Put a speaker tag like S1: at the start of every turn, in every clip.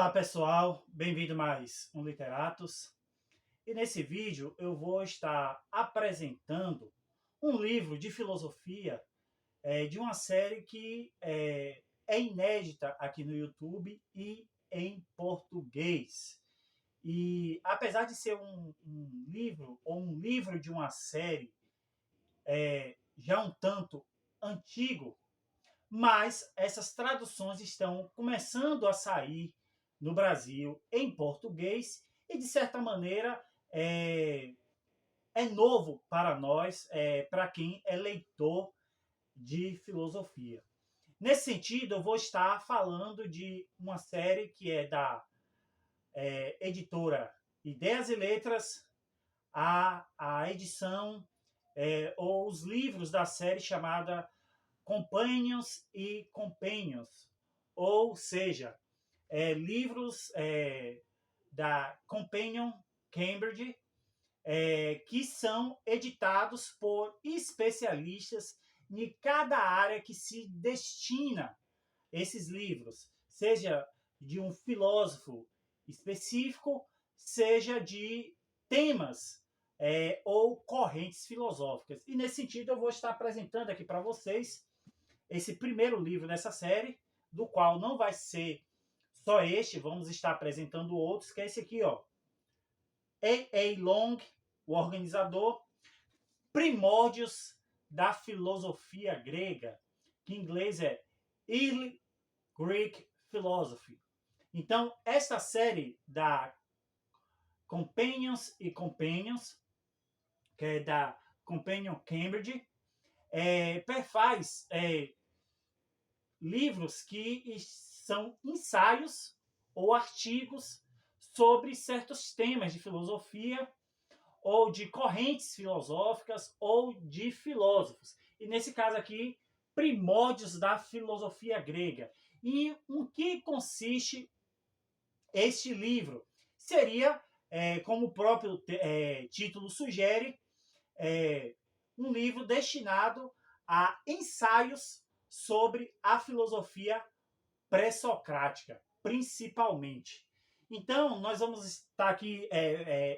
S1: Olá pessoal, bem-vindo a mais um Literatos. E nesse vídeo eu vou estar apresentando um livro de filosofia de uma série que é inédita aqui no YouTube e em português. E apesar de ser um livro ou um livro de uma série já um tanto antigo, mas essas traduções estão começando a sair no Brasil em português e, de certa maneira, é novo para nós, para quem é leitor de filosofia. Nesse sentido, eu vou estar falando de uma série que é da editora Ideias e Letras, a edição ou os livros da série chamada Companions e Companions, ou seja, livros da Companion Cambridge, que são editados por especialistas em cada área que se destina esses livros, seja de um filósofo específico, seja de temas ou correntes filosóficas. E nesse sentido eu vou estar apresentando aqui para vocês esse primeiro livro dessa série, do qual não vai ser só este, vamos estar apresentando outros, que é esse aqui, ó. A. Long, o organizador, Primórdios da Filosofia Grega, que em inglês é Early Greek Philosophy. Então, esta série da Companions e Companions, que é da Companion Cambridge, perfaz livros que são ensaios ou artigos sobre certos temas de filosofia ou de correntes filosóficas ou de filósofos. E nesse caso aqui, Primórdios da Filosofia Grega. E em que consiste este livro? Seria, como o próprio título sugere, um livro destinado a ensaios sobre a filosofia pré-socrática, principalmente. Então, nós vamos estar aqui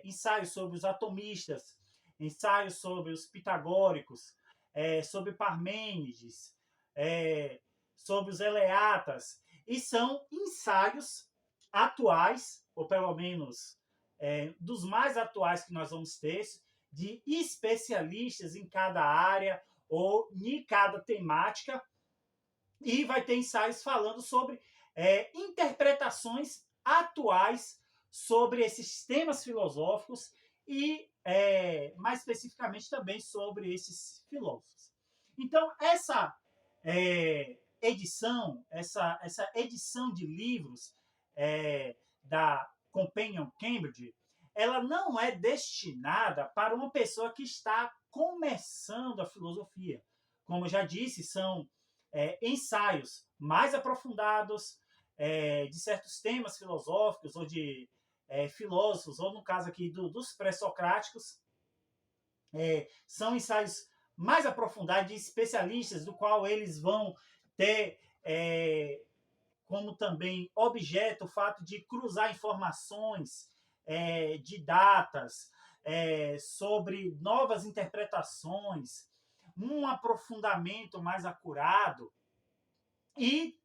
S1: ensaios sobre os atomistas, ensaios sobre os pitagóricos, sobre Parmênides, sobre os eleatas, e são ensaios atuais, ou pelo menos dos mais atuais que nós vamos ter, de especialistas em cada área ou em cada temática, e vai ter ensaios falando sobre interpretações atuais sobre esses temas filosóficos e, mais especificamente, também sobre esses filósofos. Então, essa essa edição de livros da Companion Cambridge, ela não é destinada para uma pessoa que está começando a filosofia. Como eu já disse, são ensaios mais aprofundados de certos temas filosóficos ou de filósofos, ou no caso aqui dos pré-socráticos, são ensaios mais aprofundados de especialistas, do qual eles vão ter como também objeto o fato de cruzar informações de datas, sobre novas interpretações, um aprofundamento mais acurado e,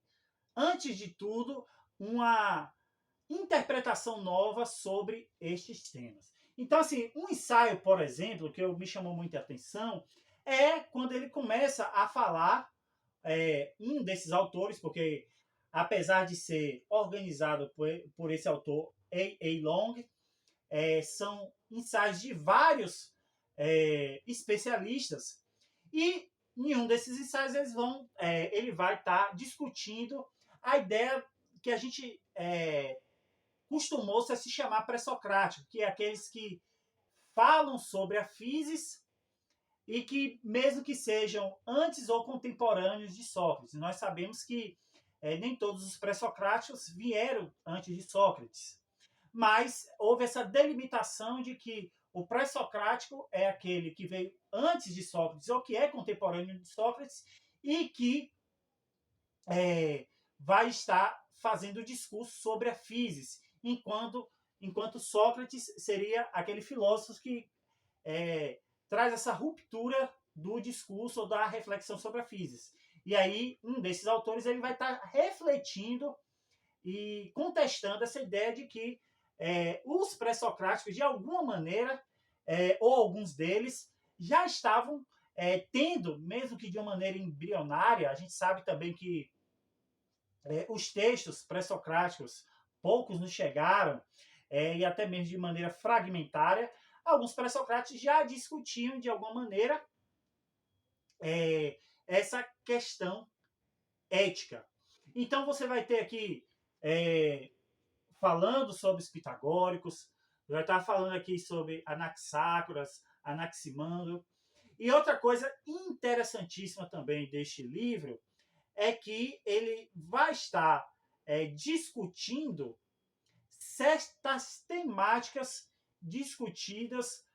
S1: antes de tudo, uma interpretação nova sobre estes temas. Então, assim, um ensaio, por exemplo, que me chamou muita atenção, é quando ele começa a falar, um desses autores, porque apesar de ser organizado por esse autor, A. Long, são ensaios de vários especialistas, e em um desses ensaios ele vai estar discutindo a ideia que a gente costumou-se a se chamar pré-socrático, que é aqueles que falam sobre a physis e que, mesmo que sejam antes ou contemporâneos de Sócrates, nós sabemos que nem todos os pré-socráticos vieram antes de Sócrates, mas houve essa delimitação de que o pré-socrático é aquele que veio antes de Sócrates, ou que é contemporâneo de Sócrates, e que vai estar fazendo o discurso sobre a physis, enquanto Sócrates seria aquele filósofo que traz essa ruptura do discurso ou da reflexão sobre a physis. E aí, um desses autores ele vai estar refletindo e contestando essa ideia de que os pré-socráticos, de alguma maneira, ou alguns deles, já estavam tendo, mesmo que de uma maneira embrionária. A gente sabe também que os textos pré-socráticos, poucos nos chegaram, e até mesmo de maneira fragmentária. Alguns pré-socráticos já discutiam, de alguma maneira, essa questão ética. Então, você vai ter aqui, falando sobre os pitagóricos, vai estar falando aqui sobre Anaxágoras, Anaximandro. E outra coisa interessantíssima também deste livro é que ele vai estar discutindo certas temáticas discutidas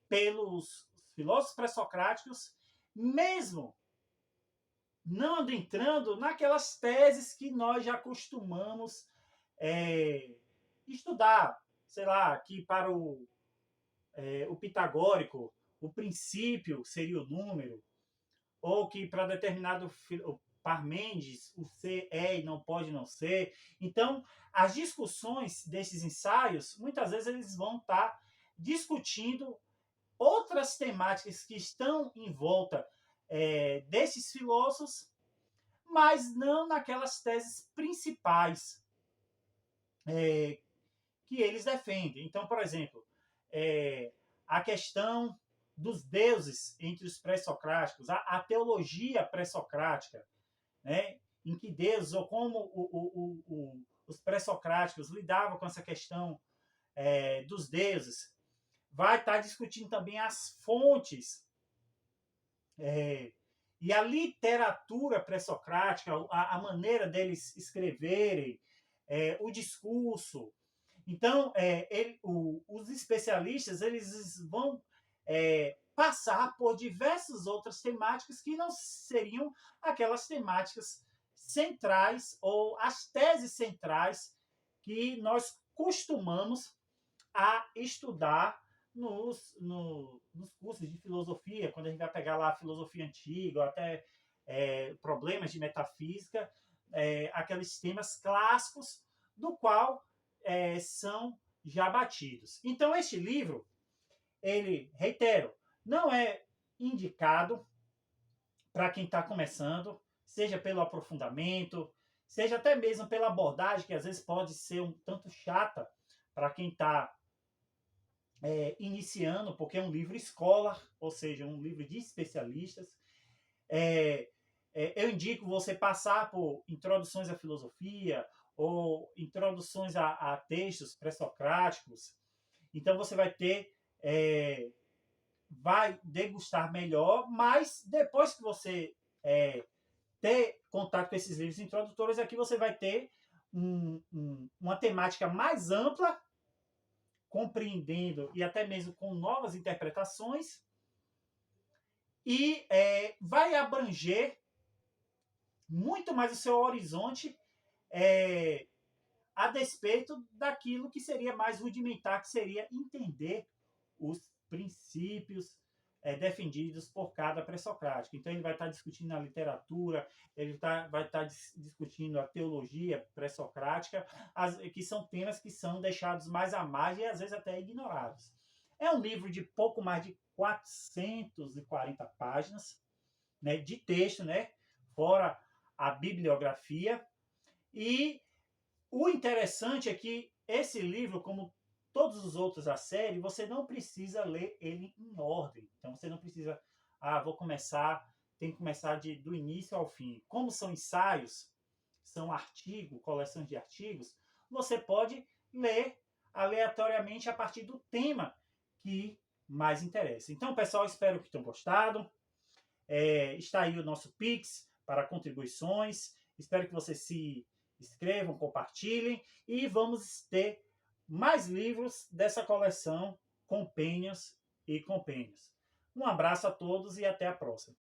S1: pelos filósofos pré-socráticos, mesmo não adentrando naquelas teses que nós já costumamos estudar. Sei lá, que para o pitagórico o princípio seria o número, ou que para determinado Parmênides o ser e não pode não ser. Então, as discussões desses ensaios, muitas vezes eles vão estar discutindo outras temáticas que estão em volta desses filósofos, mas não naquelas teses principais que eles defendem. Então, por exemplo, a questão dos deuses entre os pré-socráticos, a teologia pré-socrática, né, em que Deus, ou como os pré-socráticos lidavam com essa questão dos deuses, vai estar discutindo também as fontes e a literatura pré-socrática, a maneira deles escreverem, o discurso. Então, os especialistas eles vão passar por diversas outras temáticas que não seriam aquelas temáticas centrais ou as teses centrais que nós costumamos a estudar nos cursos de filosofia, quando a gente vai pegar lá a filosofia antiga, ou até problemas de metafísica, aqueles temas clássicos do qual são já batidos. Então, este livro, ele, reitero, não é indicado para quem está começando, seja pelo aprofundamento, seja até mesmo pela abordagem, que às vezes pode ser um tanto chata para quem está iniciando, porque é um livro scholar, ou seja, um livro de especialistas. Eu indico você passar por introduções à filosofia ou introduções a textos pré-socráticos. Então você vai ter, vai degustar melhor, mas depois que você ter contato com esses livros introdutores, aqui você vai ter uma temática mais ampla, compreendendo e até mesmo com novas interpretações, e vai abranger muito mais o seu horizonte a despeito daquilo que seria mais rudimentar, que seria entender os princípios defendidos por cada pré-socrático. Então ele vai estar discutindo a literatura, ele vai estar discutindo a teologia pré-socrática, que são temas que são deixados mais à margem e às vezes até ignorados. É um livro de pouco mais de 440 páginas, né, de texto, né, fora a bibliografia. E o interessante é que esse livro, como todos os outros da série, você não precisa ler ele em ordem. Então você não precisa, vou começar, tem que começar do início ao fim. Como são ensaios, são artigos, coleções de artigos, você pode ler aleatoriamente a partir do tema que mais interessa. Então, pessoal, espero que tenham gostado. Está aí o nosso Pix para contribuições. Espero que vocês se inscrevam, compartilhem e vamos ter mais livros dessa coleção Compênios e Compênios. Um abraço a todos e até a próxima.